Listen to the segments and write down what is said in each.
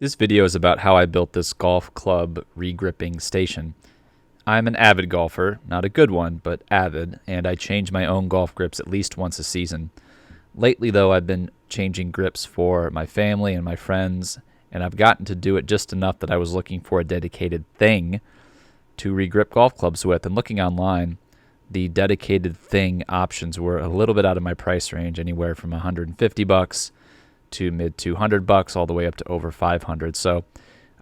This video is about how I built this golf club regripping station. I'm an avid golfer, not a good one, but avid, and I change my own golf grips at least once a season. Lately, though, I've been changing grips for my family and my friends, and I've gotten to do it just enough that I was looking for a dedicated thing to regrip golf clubs with. And looking online, the dedicated thing options were a little bit out of my price range, anywhere from $150 to mid $200, all the way up to over $500. So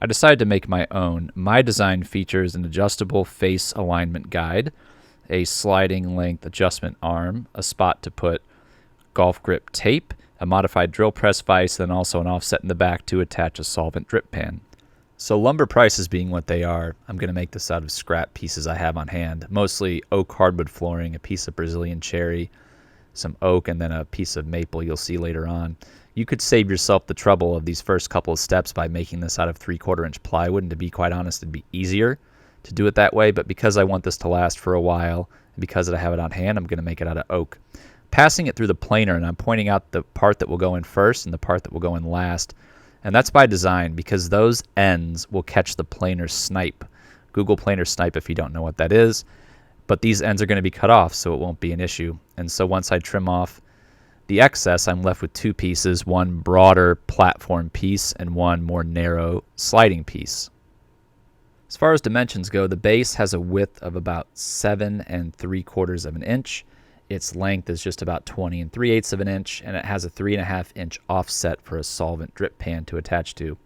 I decided to make my own. My design features an adjustable face alignment guide, a sliding length adjustment arm, a spot to put golf grip tape, a modified drill press vise, and also an offset in the back to attach a solvent drip pan. So lumber prices being what they are, I'm going to make this out of scrap pieces I have on hand, mostly oak hardwood flooring, a piece of Brazilian cherry, some oak, and then a piece of maple you'll see later on. You could save yourself the trouble of these first couple of steps by making this out of 3/4 inch plywood, and to be quite honest, it'd be easier to do it that way, but because I want this to last for a while, and because I have it on hand, I'm going to make it out of oak. Passing it through the planer, and I'm pointing out the part that will go in first and the part that will go in last, and that's by design because those ends will catch the planer snipe. Google planer snipe if you don't know what that is, but these ends are going to be cut off, so it won't be an issue. And so once I trim off the excess, I'm left with two pieces, one broader platform piece and one more narrow sliding piece. As far as dimensions go, the base has a width of about 7 3/4 of an inch. Its length is just about 20 3/8 of an inch, and it has a 3.5 inch offset for a solvent drip pan to attach to.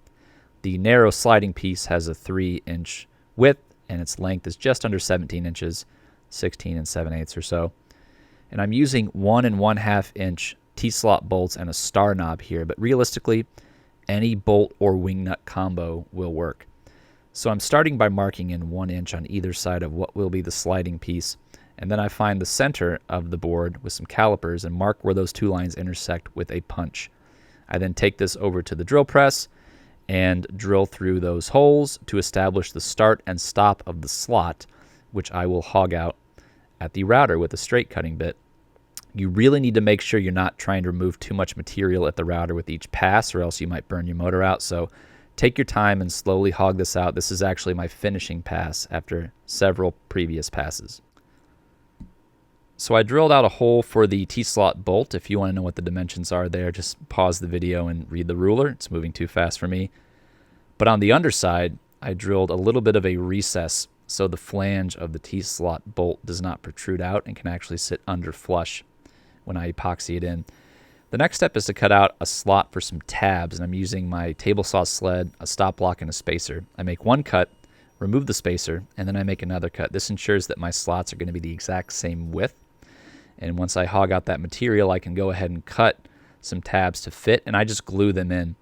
The narrow sliding piece has a 3-inch width, and its length is just under 17 inches, 16 7/8 or so. And I'm using 1 1/2 inch T-slot bolts and a star knob here, but realistically, any bolt or wing nut combo will work. So I'm starting by marking in 1 inch on either side of what will be the sliding piece, and then I find the center of the board with some calipers and mark where those two lines intersect with a punch. I then take this over to the drill press and drill through those holes to establish the start and stop of the slot, which I will hog out at the router with a straight cutting bit. You really need to make sure you're not trying to remove too much material at the router with each pass, or else you might burn your motor out. So take your time and slowly hog this out. This is actually my finishing pass after several previous passes. So I drilled out a hole for the T-slot bolt. If you want to know what the dimensions are there, just pause the video and read the ruler. It's moving too fast for me. But on the underside, I drilled a little bit of a recess so the flange of the T-slot bolt does not protrude out and can actually sit under flush when I epoxy it in. The next step is to cut out a slot for some tabs, and I'm using my table saw sled, a stop block, and a spacer. I make one cut, remove the spacer, and then I make another cut. This ensures that my slots are going to be the exact same width. And once I hog out that material, I can go ahead and cut some tabs to fit, and I just glue them in.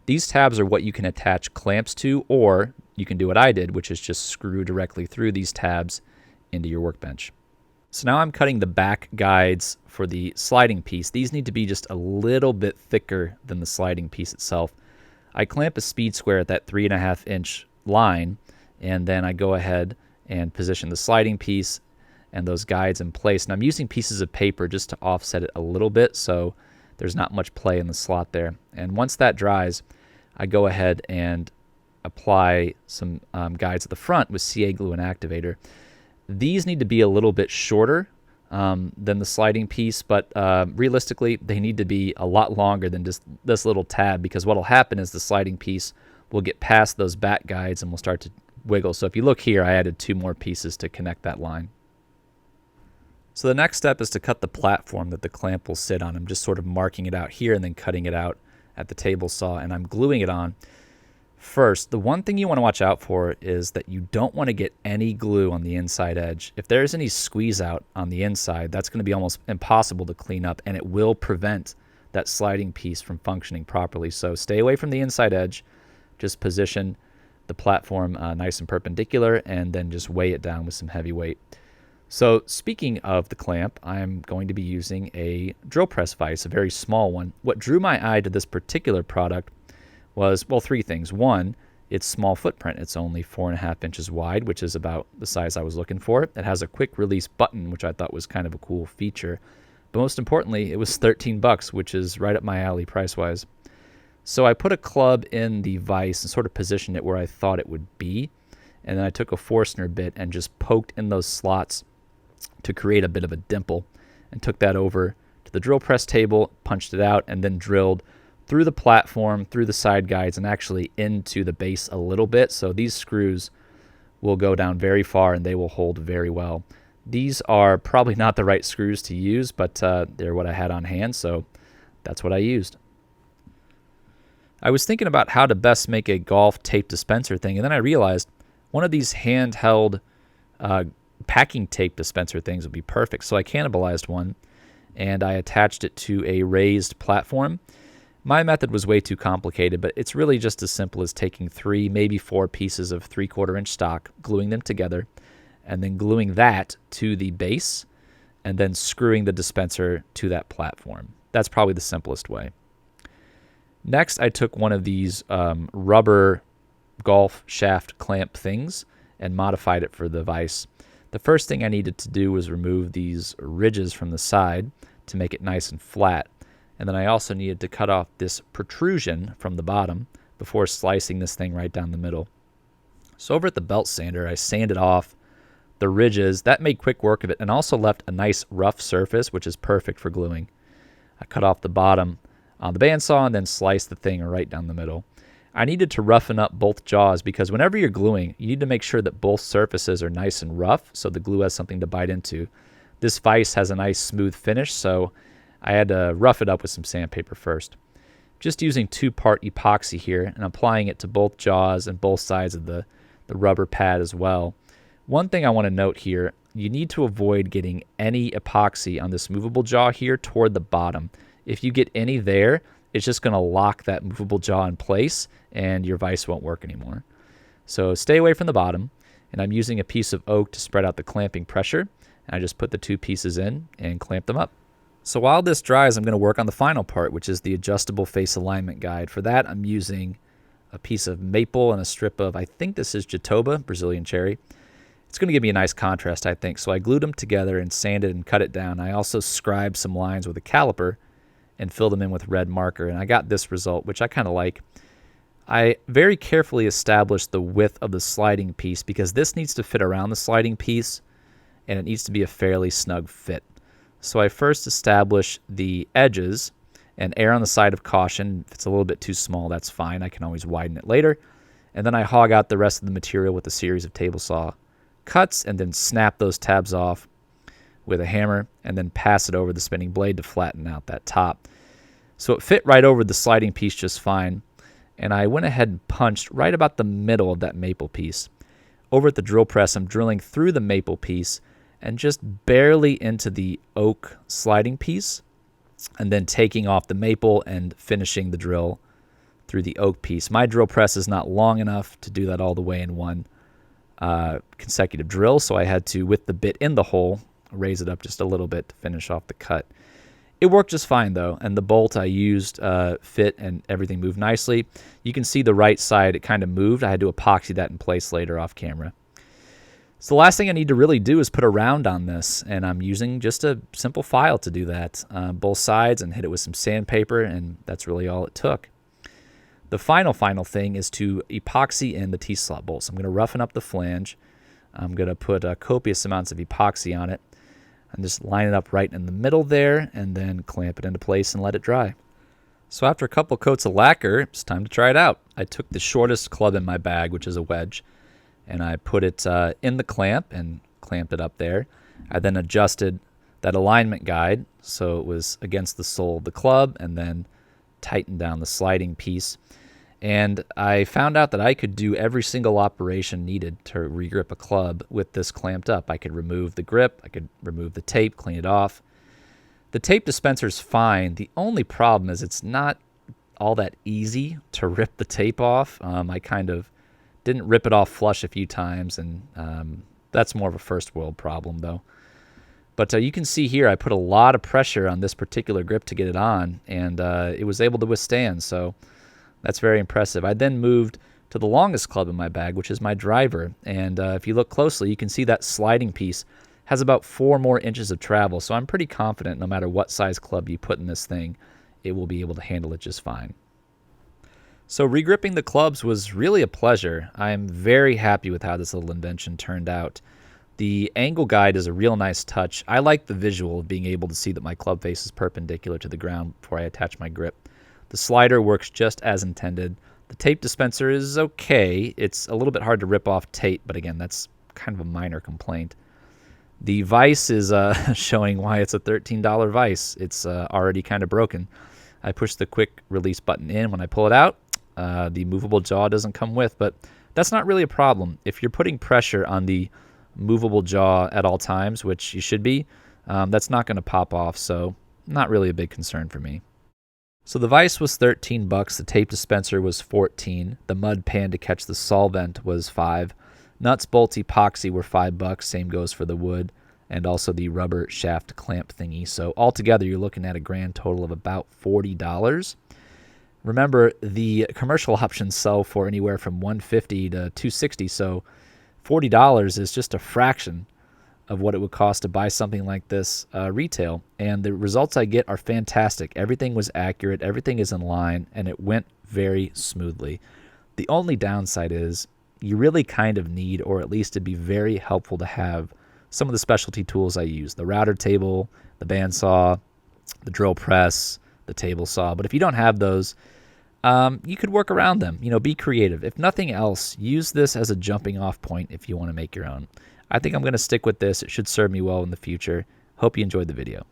These tabs are what you can attach clamps to, or you can do what I did, which is just screw directly through these tabs into your workbench. So now I'm cutting the back guides for the sliding piece. These need to be just a little bit thicker than the sliding piece itself. I clamp a speed square at that 3.5 inch line, and then I go ahead and position the sliding piece and those guides in place. And I'm using pieces of paper just to offset it a little bit so there's not much play in the slot there. And once that dries, I go ahead and apply some guides at the front with CA glue and activator. These need to be a little bit shorter than the sliding piece, but realistically, they need to be a lot longer than just this little tab, because what will happen is the sliding piece will get past those back guides and will start to wiggle. So if you look here, I added 2 more pieces to connect that line. So the next step is to cut the platform that the clamp will sit on. I'm just sort of marking it out here and then cutting it out at the table saw, and I'm gluing it on. First, the one thing you want to watch out for is that you don't want to get any glue on the inside edge. If there's any squeeze out on the inside, that's going to be almost impossible to clean up, and it will prevent that sliding piece from functioning properly. So stay away from the inside edge. Just position the platform nice and perpendicular, and then just weigh it down with some heavy weight. So speaking of the clamp, I'm going to be using a drill press vise, a very small one. What drew my eye to this particular product was, well, 3 things. One, its small footprint. It's only 4.5 inches wide, which is about the size I was looking for. It has a quick release button, which I thought was kind of a cool feature. But most importantly, it was $13, which is right up my alley price-wise. So I put a club in the vise and sort of positioned it where I thought it would be. And then I took a Forstner bit and just poked in those slots to create a bit of a dimple, and took that over to the drill press table, punched it out, and then drilled through the platform, through the side guides, and actually into the base a little bit. So these screws will go down very far and they will hold very well. These are probably not the right screws to use, but they're what I had on hand, so that's what I used. I was thinking about how to best make a golf tape dispenser thing, and then I realized one of these handheld packing tape dispenser things would be perfect. So I cannibalized one, and I attached it to a raised platform. My method was way too complicated, but it's really just as simple as taking 3, maybe 4 pieces of 3/4 inch stock, gluing them together, and then gluing that to the base, and then screwing the dispenser to that platform. That's probably the simplest way. Next, I took one of these rubber golf shaft clamp things and modified it for the vise. The first thing I needed to do was remove these ridges from the side to make it nice and flat. And then I also needed to cut off this protrusion from the bottom before slicing this thing right down the middle. So over at the belt sander, I sanded off the ridges. That made quick work of it and also left a nice rough surface, which is perfect for gluing. I cut off the bottom on the bandsaw and then sliced the thing right down the middle. I needed to roughen up both jaws because whenever you're gluing, you need to make sure that both surfaces are nice and rough so the glue has something to bite into. This vise has a nice smooth finish, so I had to rough it up with some sandpaper first. Just using 2-part epoxy here and applying it to both jaws and both sides of the rubber pad as well. One thing I want to note here, you need to avoid getting any epoxy on this movable jaw here toward the bottom. If you get any there, it's just going to lock that movable jaw in place and your vise won't work anymore. So stay away from the bottom, and I'm using a piece of oak to spread out the clamping pressure, and I just put the 2 pieces in and clamp them up. So while this dries, I'm going to work on the final part, which is the adjustable face alignment guide. For that, I'm using a piece of maple and a strip of, I think this is Jatoba, Brazilian cherry. It's going to give me a nice contrast, I think. So I glued them together and sanded and cut it down. I also scribed some lines with a caliper and filled them in with red marker, and I got this result, which I kind of like. I very carefully established the width of the sliding piece because this needs to fit around the sliding piece, and it needs to be a fairly snug fit. So I first establish the edges and err on the side of caution. If it's a little bit too small, that's fine. I can always widen it later. And then I hog out the rest of the material with a series of table saw cuts and then snap those tabs off with a hammer and then pass it over the spinning blade to flatten out that top. So it fit right over the sliding piece just fine. And I went ahead and punched right about the middle of that maple piece. Over at the drill press, I'm drilling through the maple piece and just barely into the oak sliding piece, and then taking off the maple and finishing the drill through the oak piece. My drill press is not long enough to do that all the way in one consecutive drill, so I had to, with the bit in the hole, raise it up just a little bit to finish off the cut. It worked just fine, though, and the bolt I used fit and everything moved nicely. You can see the right side, it kind of moved. I had to epoxy that in place later off camera. So the last thing I need to really do is put a round on this, and I'm using just a simple file to do that. Both sides, and hit it with some sandpaper, and that's really all it took. The final thing is to epoxy in the T-slot bolts. I'm going to roughen up the flange. I'm going to put copious amounts of epoxy on it, and just line it up right in the middle there, and then clamp it into place and let it dry. So after a couple coats of lacquer, it's time to try it out. I took the shortest club in my bag, which is a wedge, and I put it in the clamp and clamped it up there. I then adjusted that alignment guide so it was against the sole of the club, and then tightened down the sliding piece. And I found out that I could do every single operation needed to regrip a club with this clamped up. I could remove the grip, I could remove the tape, clean it off. The tape dispenser's fine. The only problem is it's not all that easy to rip the tape off. I kind of didn't rip it off flush a few times, and that's more of a first world problem, though. But you can see here I put a lot of pressure on this particular grip to get it on, and it was able to withstand, so that's very impressive. I then moved to the longest club in my bag, which is my driver, and if you look closely, you can see that sliding piece has about 4 more inches of travel, so I'm pretty confident no matter what size club you put in this thing, it will be able to handle it just fine. So regripping the clubs was really a pleasure. I'm very happy with how this little invention turned out. The angle guide is a real nice touch. I like the visual of being able to see that my club face is perpendicular to the ground before I attach my grip. The slider works just as intended. The tape dispenser is okay. It's a little bit hard to rip off tape, but again, that's kind of a minor complaint. The vise is showing why it's a $13 vise. It's already kind of broken. I push the quick release button in. When I pull it out, the movable jaw doesn't come with, but that's not really a problem. If you're putting pressure on the movable jaw at all times, which you should be, that's not going to pop off, so not really a big concern for me. So the vise was $13, the tape dispenser was $14, the mud pan to catch the solvent was $5, nuts, bolts, epoxy were $5, same goes for the wood, and also the rubber shaft clamp thingy. So altogether, you're looking at a grand total of about $40. Remember, the commercial options sell for anywhere from $150 to $260, so $40 is just a fraction of what it would cost to buy something like this retail. And the results I get are fantastic. Everything was accurate, everything is in line, and it went very smoothly. The only downside is you really kind of need, or at least it'd be very helpful to have, some of the specialty tools I use: the router table, the bandsaw, the drill press, the table saw. But if you don't have those, you could work around them. Be creative. If nothing else, use this as a jumping off point if you want to make your own. I think I'm going to stick with this. It should serve me well in the future. Hope you enjoyed the video.